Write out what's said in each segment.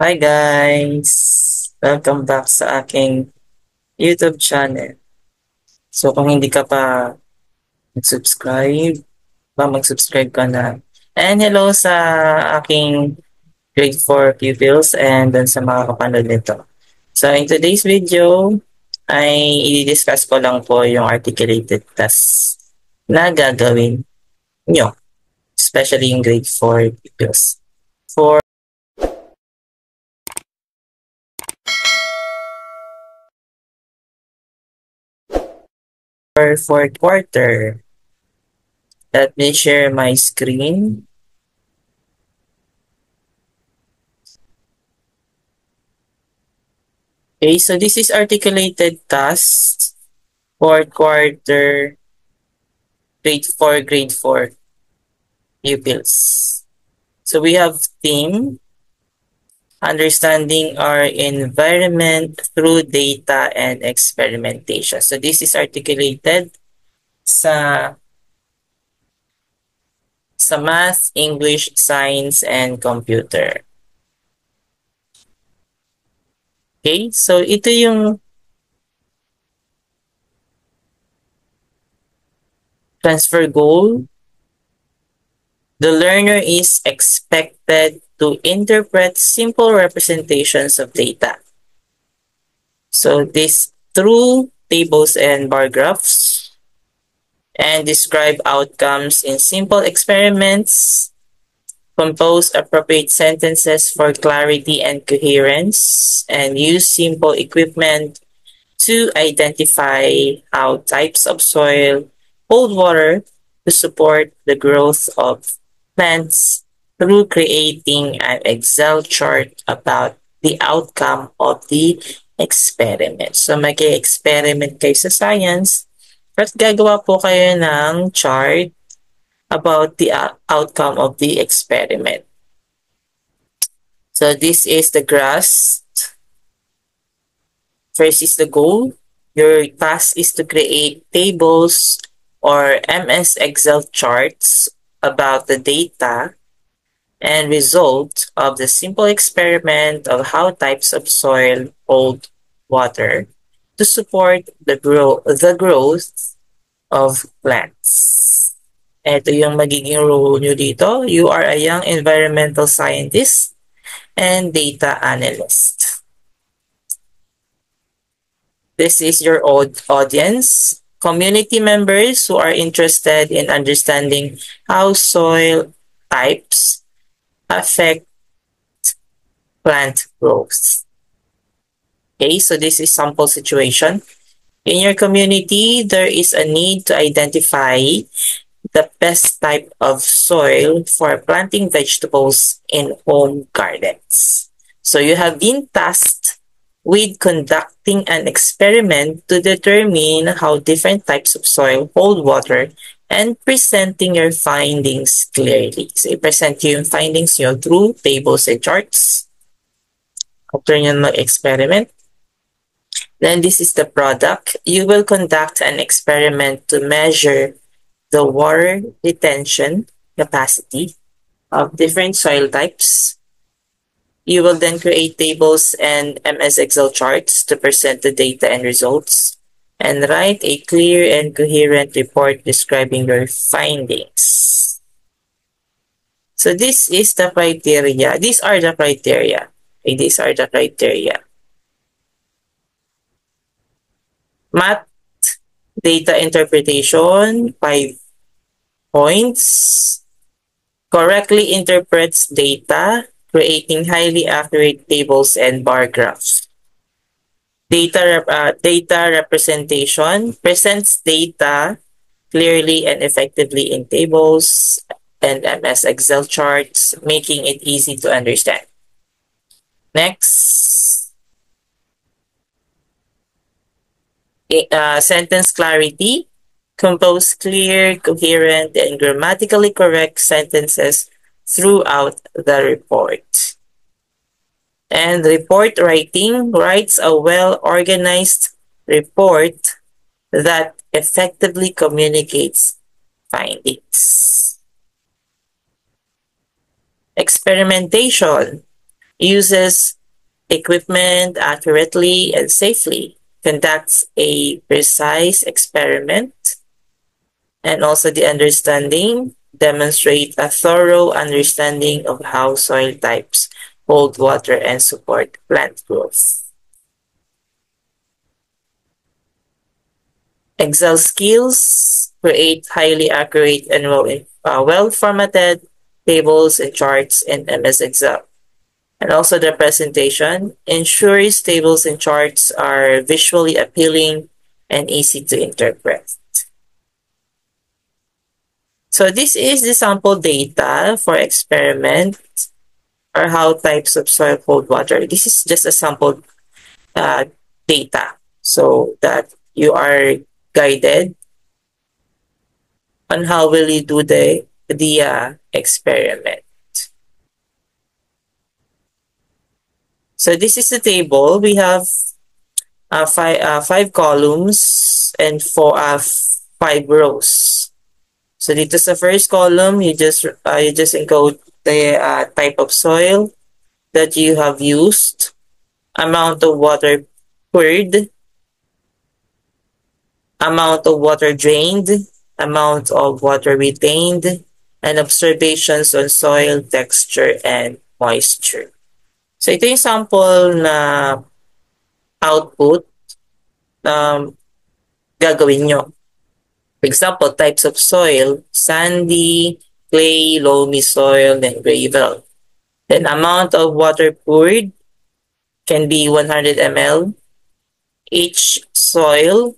Hi guys! Welcome back sa aking YouTube channel. So kung hindi ka pa nag-subscribe, mag-subscribe ka na. And hello sa aking grade 4 pupils and dun sa mga kapanood nito. So in today's video, ay i-discuss ko lang po yung articulated tasks na gagawin nyo, especially yung grade 4 pupils. For fourth quarter, let me share my screen. Okay, so this is articulated tasks for quarter grade 4 pupils. So we have theme, understanding our environment through data and experimentation. So this is articulated sa math, English, science, and computer. Okay, so ito yung transfer goal. The learner is expected to interpret simple representations of data. So this through tables and bar graphs, and describe outcomes in simple experiments, compose appropriate sentences for clarity and coherence, and use simple equipment to identify how types of soil hold water to support the growth of plants through creating an Excel chart about the outcome of the experiment. So mag-experiment kayo sa science at gagawa po kayo ng chart about the outcome of the experiment. So this is the grass. First is the goal. Your task is to create tables or MS Excel charts about the data and result of the simple experiment of how types of soil hold water to support the growth of plants. Ito yung magiging role nyo dito. You are a young environmental scientist and data analyst. This is your audience. Community members who are interested in understanding how soil types affect plant growth. Okay, so this is sample situation. In your community, there is a need to identify the best type of soil for planting vegetables in home gardens. So you have been tasked with conducting an experiment to determine how different types of soil hold water and presenting your findings clearly. So i-present yung findings nyo through tables and charts. After nyo mag-experiment. Then this is the product. You will conduct an experiment to measure the water retention capacity of different soil types. You will then create tables and MS Excel charts to present the data and results, and write a clear and coherent report describing your findings. So this is the criteria. These are the criteria. Okay, these are the criteria. Math, data interpretation, 5 points. Correctly interprets data, creating highly accurate tables and bar graphs. Data representation presents data clearly and effectively in tables and MS Excel charts, making it easy to understand. Next, sentence clarity. Compose clear, coherent, and grammatically correct sentences throughout the report. And report writing writes a well-organized report that effectively communicates findings. Experimentation uses equipment accurately and safely, conducts a precise experiment, and also the understanding demonstrate a thorough understanding of how soil types hold water and support plant growth. Excel skills create highly accurate and well-formatted tables and charts in MS Excel. And also the presentation ensures tables and charts are visually appealing and easy to interpret. So this is the sample data for experiment or how types of soil hold water. This is just a sample data so that you are guided on how will you do the experiment. So this is the table. We have five columns and five rows. So dito sa first column, you just encode the type of soil that you have used, amount of water poured, amount of water drained, amount of water retained, and observations on soil texture and moisture. So ito yung sample na output gagawin nyo. For example, types of soil, sandy, clay, loamy soil, then gravel. Then amount of water poured can be 100 ml. Each soil,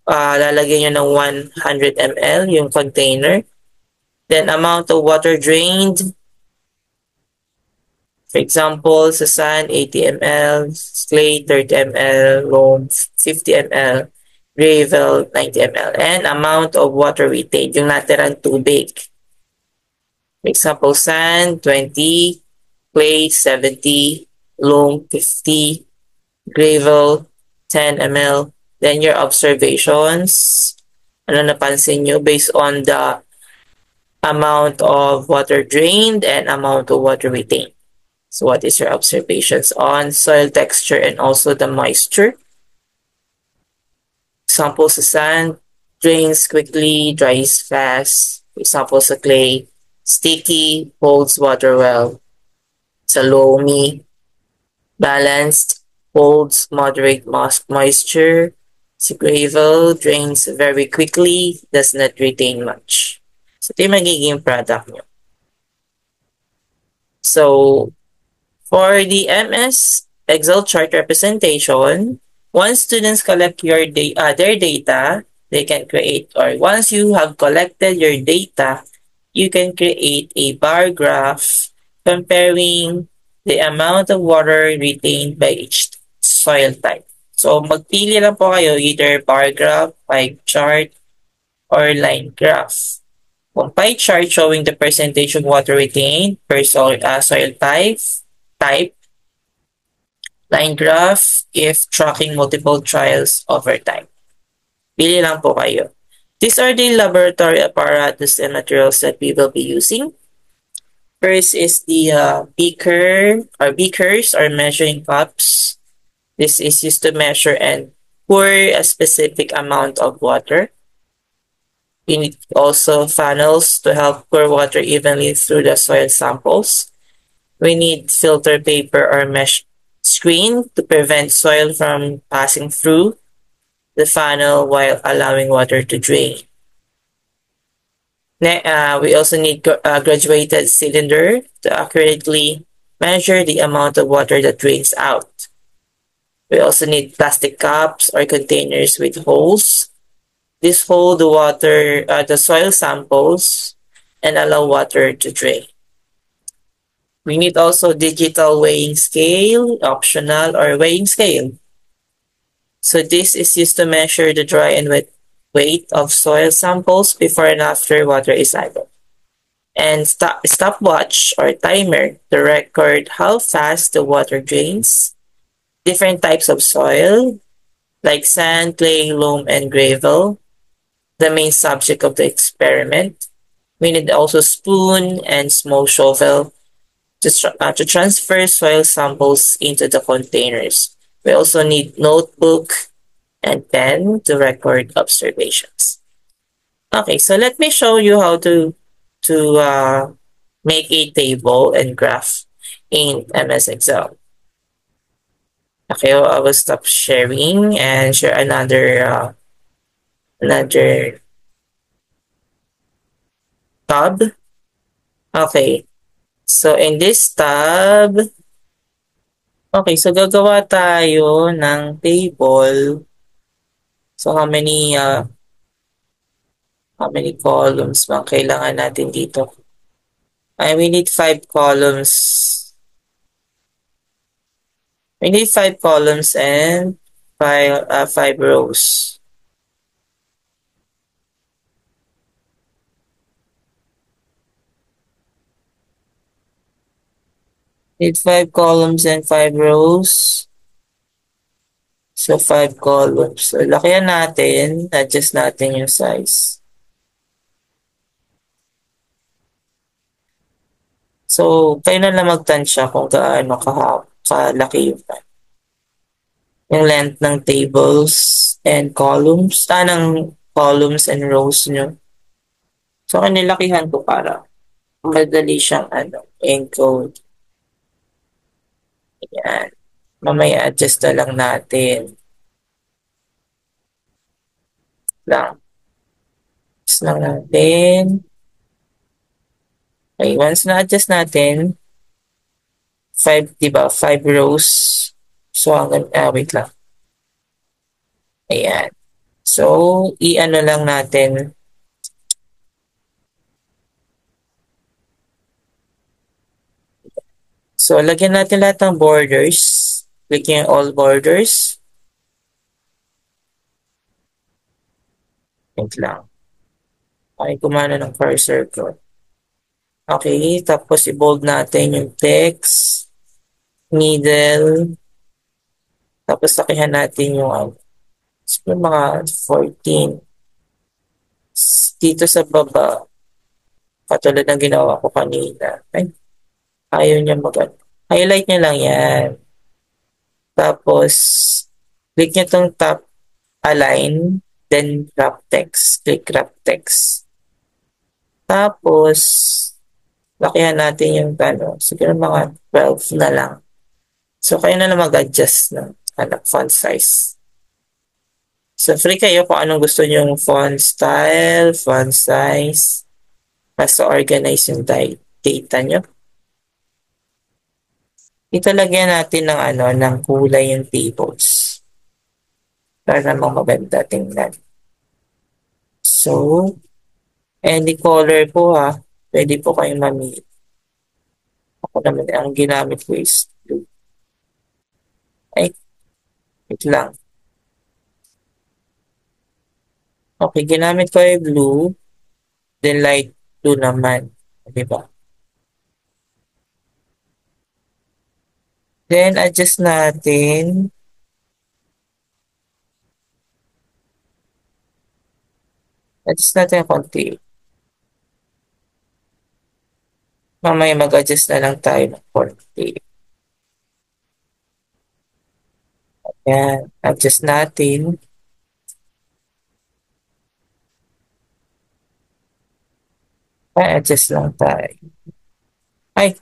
lalagyan nyo ng 100 ml yung container. Then amount of water drained, for example, sa sand, 80 ml, clay, 30 ml, loam, 50 ml, gravel, 90 ml, and amount of water retained, yung natirang tubig. For example, sand, 20, clay, 70, loam, 50, gravel, 10 ml. Then your observations, ano napansin nyo based on the amount of water drained and amount of water retained. So what is your observations on soil texture and also the moisture? Example sa sand, drains quickly, dries fast. Example sa clay, sticky, holds water well. Sa loamy, balanced, holds moderate moisture. Sa gravel, drains very quickly, does not retain much. So ito yung magiging product nyo. So for the MS Excel chart representation, once students collect their data, they can create, or once you have collected your data, you can create a bar graph comparing the amount of water retained by each soil type. So magpili lang po kayo, either bar graph, pie chart, or line graph. Kung pie chart showing the percentage of water retained per soil type, line graph if tracking multiple trials over time. Pili lang po kayo. These are the laboratory apparatus and materials that we will be using. First is the beakers or measuring cups. This is used to measure and pour a specific amount of water. You need also funnels to help pour water evenly through the soil samples. We need filter paper or mesh screen to prevent soil from passing through the funnel while allowing water to drain. We also need a graduated cylinder to accurately measure the amount of water that drains out. We also need plastic cups or containers with holes. These hold the soil samples and allow water to drain. We need also digital weighing scale, optional, or weighing scale. So this is used to measure the dry and wet weight of soil samples before and after water is added. And stopwatch or timer to record how fast the water drains. Different types of soil like sand, clay, loam, and gravel, the main subject of the experiment. We need also spoon and small shovel to transfer soil samples into the containers. We also need notebook and pen to record observations. Okay, so let me show you how to make a table and graph in MS Excel. Okay, well, I will stop sharing and share another tab. Okay, so in this tab, okay, so gagawa tayo ng table. So how many columns bang kailangan natin dito? We need 5 columns. We need 5 columns and five rows. Need 5 columns and 5 rows. So 5 columns. So lakihan natin, adjust natin yung size. So kayo na lang magtansya kung gaano kalaki yung length ng tables and columns, ng columns and rows nyo. So kanilakihan ko para madali siyang encode. Ayan. Mamaya adjust na lang natin. Adjust lang natin. Okay, once na-adjust natin, 5, diba? 5 rows. So, wait lang. Ayan. So, i-ano lang natin. So, lagyan natin lahat ng borders. Click yung all borders. Wait lang. Okay, kumana ng cursor ko. Okay, tapos i-bold natin yung text, middle, tapos lakihan natin yung mga 14. Dito sa baba, katulad ng ginawa ko kanina. Ay, ayaw niya highlight niya lang yan. Tapos, click niya tong top align, then wrap text. Click wrap text. Tapos, lakihan natin yung siguro mga 12 na lang. So, kayo na lang mag-adjust ng font size. So, free kayo kung anong gusto nyo yung font style, font size, basta organize yung data nyo. Ito lagyan natin ng kulay yung tables. Para namang maganda tingnan. So, any color po pwede po kayong mamili. Ako naman, ang ginamit ko is blue. Ay, wait lang. Okay, ginamit ko ay blue, then light blue naman. Diba? Then, adjust natin. Adjust natin konti. Mamaya mag-adjust na lang tayo ng konti. Ayan, adjust natin. Adjust lang tayo. Ay,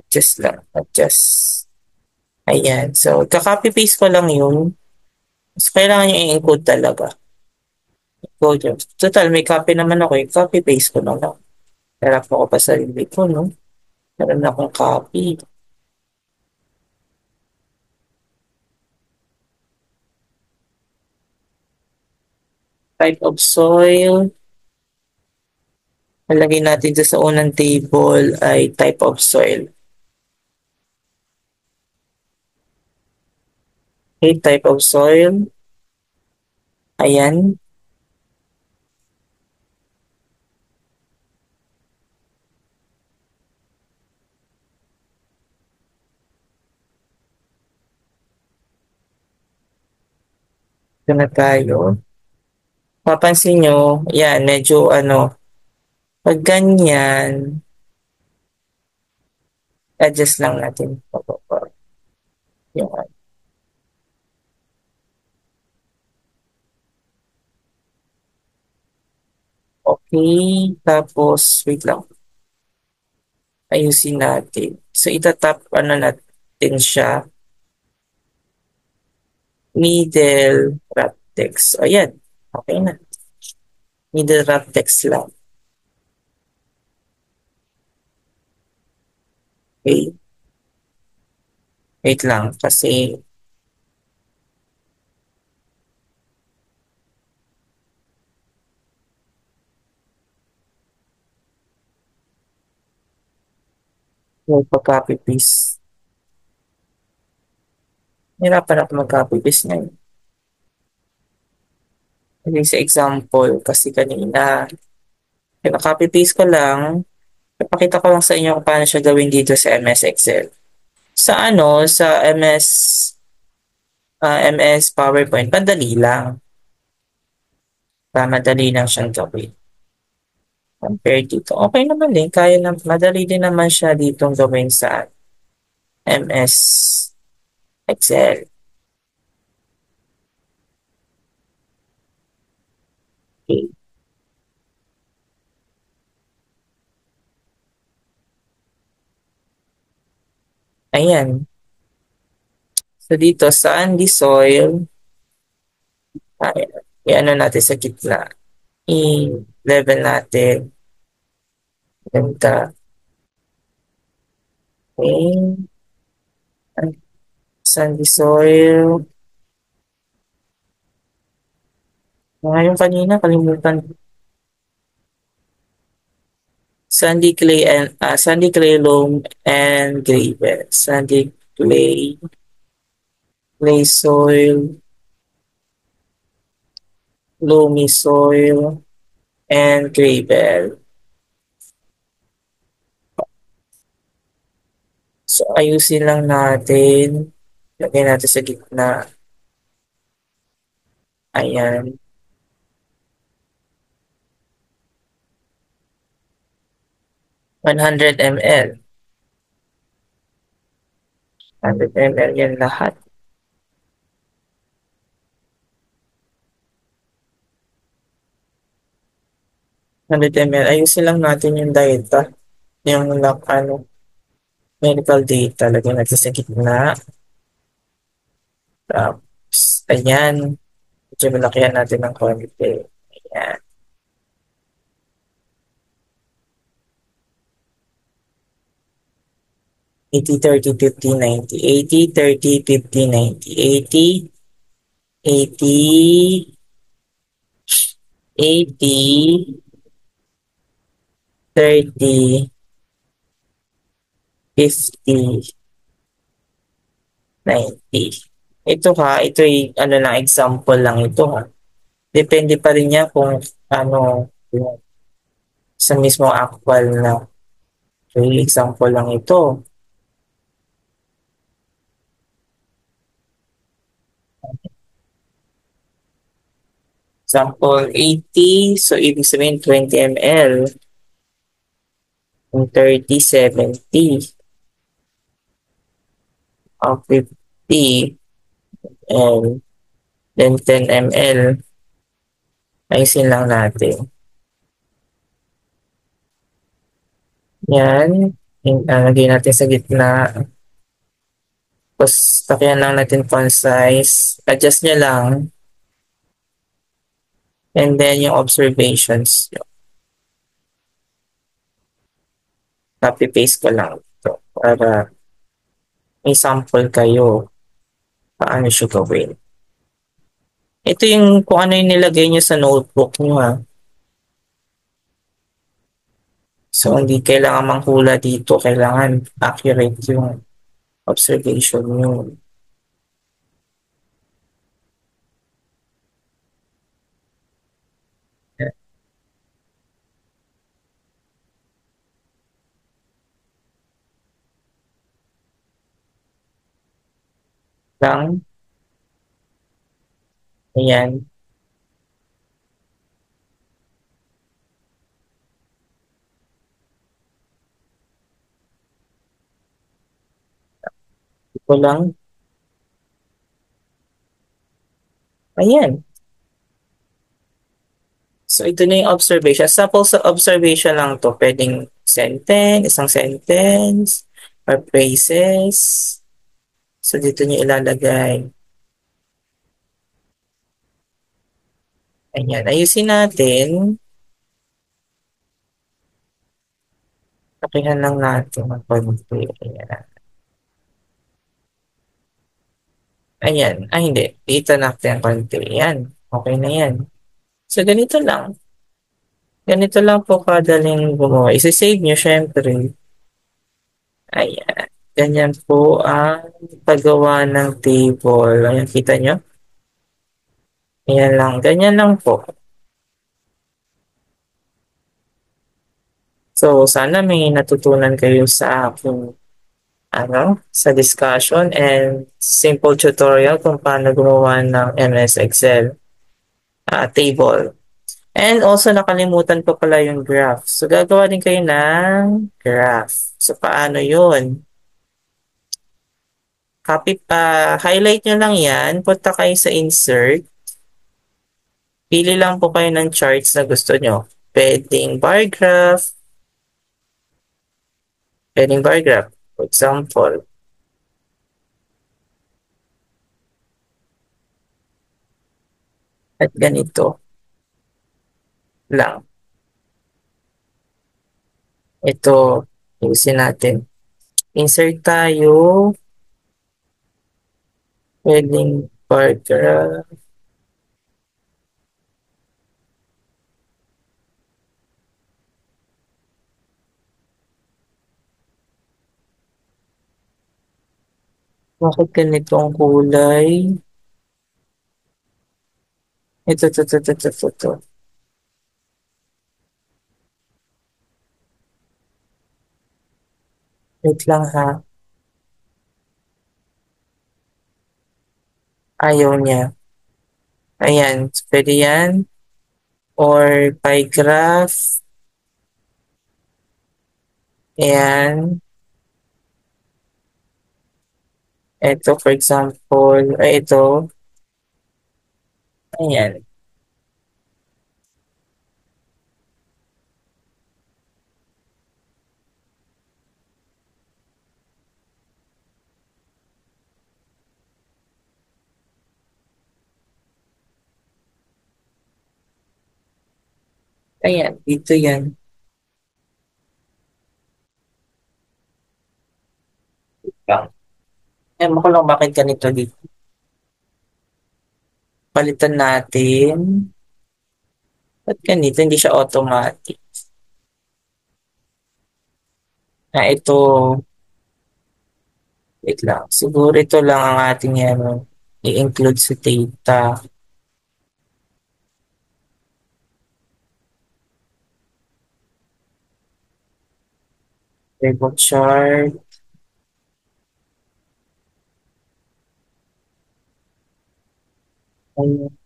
adjust lang, adjust. Ayan, so kaka-copy-paste ko lang yun. So, kailangan nyo i-encode talaga. Encode yun. Total, may copy naman ako. Copy-paste ko na lang. Harap ako pa sarili ko, no? Meron na akong copy. Type of soil. Malagay natin dyan sa unang table ay type of soil. Okay, type of soil. Ayan. Ito na tayo. Papansin nyo, yan, medyo pag ganyan, adjust lang natin pababa yung okay. Tapos, wait lang, ayusin natin. So, itatap, ano natin siya, middle wrap text. O, yan. Okay na. Middle wrap text lang. Okay. Wait lang, kasi yung pag-copy paste. Hirapan ako mag-copy paste ngayon. Hindi sa example, kasi kanina, copy paste ko lang. Ipakita ko lang sa inyo kung paano siya gawin dito sa MS Excel. Sa ano, sa MS PowerPoint, madali lang. Madali lang siyang gawin. Compared dito, okay naman din. Kaya na, madali din naman siya dito gawin sa MS Excel. Okay. Ayan. So dito sa Andy Soil, ayan, i-ano natin sa gitna. I-level natin. Ganda. Okay. Sandy Soil. Ngayon kanina, kalimutan. Sandy Clay Loam and Gravel. Sandy Clay, Clay Soil, Loamy Soil, and Gravel. So, ayusin lang natin. Lagyan natin sa gitna. Ayan. 100 ml. 100 ml yan lahat. 100 ml. Ayusin lang natin yung data. Yung ano, medical data. Lagyan natin sa gitna. Tapos, ayan. Medyo malakihan natin ng konti. Ayan. 80, 30, 50, 90. 80, 30, 50, 90. 80, 80, 80, 30, 50, 90. Ito ha, ito ay ano lang, example lang ito ha. Depende pa rin yan kung ano, yung sa mismo actual na. So, example lang ito. Example 80, so ibig sabihin 20 ml. Yung 30, 70. Ang 50, and then 10 ml. Ayusin lang natin. Yan. Lagay natin sa gitna. Tapos, takyan lang natin font size. Adjust nyo lang. And then, yung observations. Copy-paste ko lang ito. Para may sample kayo. Paano siya gawin. Ito yung kung ano yung nilagay nyo sa notebook nyo ha. So, hindi kailangan manghula dito. Kailangan accurate yung observation nyo. Lang. Ayan. Ito lang. Ayan. So, ito na yung observation. Sample sa observation lang to. Pwedeng sentence, isang sentence, or phrases. So, dito nyo ilalagay. Ayan. Ayusin natin. Lakihan lang natin ng konti. Ayan. Ayan. Ay, hindi. Dito natin ang konti. Ayan. Okay na yan. So, ganito lang. Ganito lang po kadaling gumawa. Isa-save nyo, syempre. Ayan. Ganyan po ang paggawa ng table. Ayan, kita nyo? Ayan lang. Ganyan lang po. So, sana may natutunan kayo sa aking sa discussion and simple tutorial kung paano gumawa ng MS Excel table. And also, nakalimutan ko pala yung graph. So, gagawa din kayo ng graph. So, paano yun? Highlight nyo lang yan. Punta kayo sa insert. Pili lang po kayo ng charts na gusto nyo. Pwedeng bar graph. Pwedeng bar graph. For example, at ganito lang. Ito, usin natin. Insert tayo. Pwedeng bar graph. Bakit ganito ang kulay? Ito. Wait lang ha. Ayaw niya. Ayan, pwede yan. Or pie graph. Ayan. Ito, for example, ito. Ayan. Ayan, dito yan. Lang. Ewan ko lang bakit ganito dito. Palitan natin. Ba't ganito? Hindi siya automatic. Ito. Wait lang. Siguro ito lang ang ating i-include sa data. Table chart. Ayun.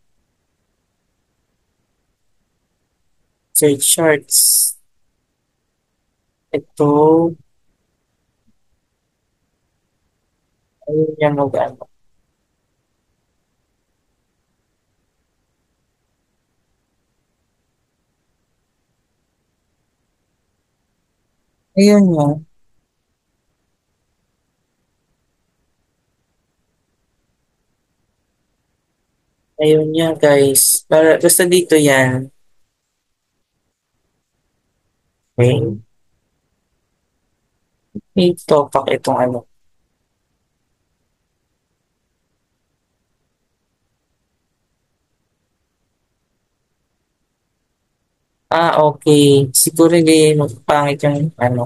Search charts. Ito. Ayun yan mag-ano. Ayun yan. Ayun yan guys. Basta dito yan. Okay. Ito, pak itong ano. Okay. Siguro hindi magpangit yung ano.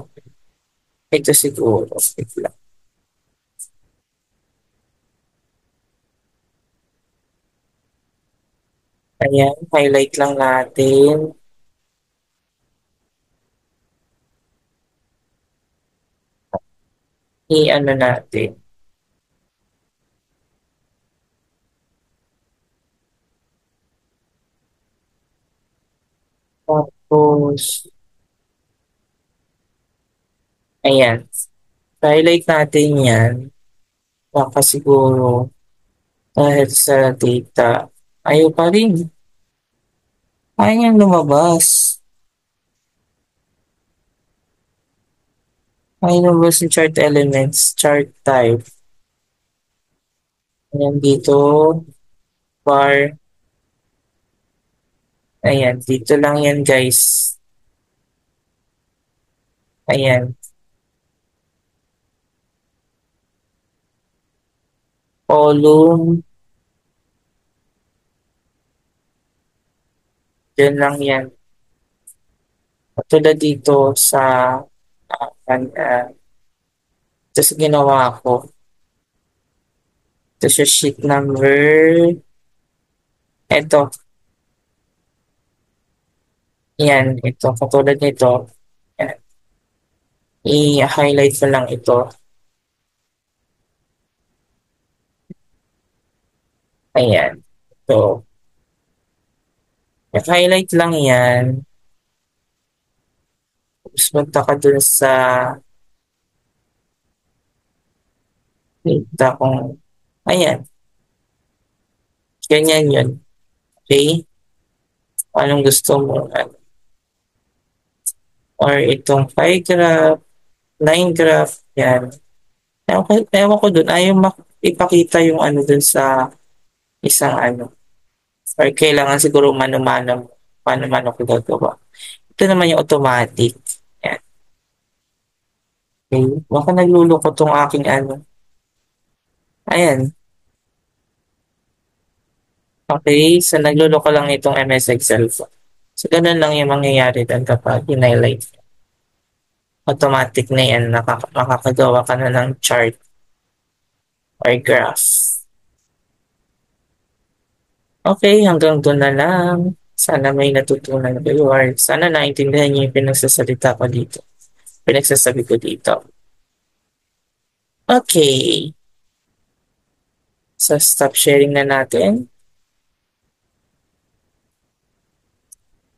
Ito siguro. Wait lang. Ayan, highlight lang natin. I-ano natin. Tapos, ayan. Highlight natin yan. Baka siguro dahil sa data, ayaw pa rin. Ayaw niyang lumabas. Ayaw lumabas yung chart elements, chart type. Ayan dito, bar. Ayan, dito lang yan guys. Ayan, column. Diyan lang yan. Katulad dito sa ito sa ginawa ko. Ito sa sheet number. Ito. Yan. Ito. Katulad nito. Yan. I-highlight ko lang ito. Ayan. Ito. I-highlight lang yan. Tapos punta ka dun sa data kung ayan. Ganyan yun. Okay? Anong gusto mo? Or itong pie graph, line graph, yan. Ewan ko dun, ayaw ipakita yung ano dun sa isang ano. Or kailangan siguro mano-mano, mano-mano ko gagawa. Ito naman yung automatic. Yan. Okay. Baka nagluloko tong aking ano. Ayan. Okay. So, nagluloko lang itong MS Excel. So, ganun lang yung mangyayari doon kapag in-highlight. Automatic na yan. Makakagawa ka na ng chart or graph. Okay, hanggang doon na lang. Sana may natutunan kayo or sana naintindihan niyo yung pinagsasalita ko dito. Pinagsasabi ko dito. Okay. So, stop sharing na natin.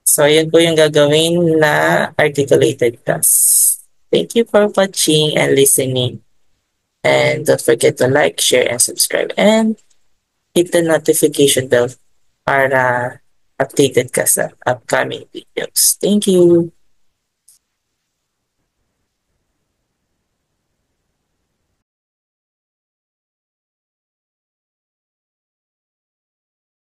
So, yun po yung gagawin na articulated task. Thank you for watching and listening. And don't forget to like, share, and subscribe. And hit the notification bell para updated ka sa upcoming videos. Thank you!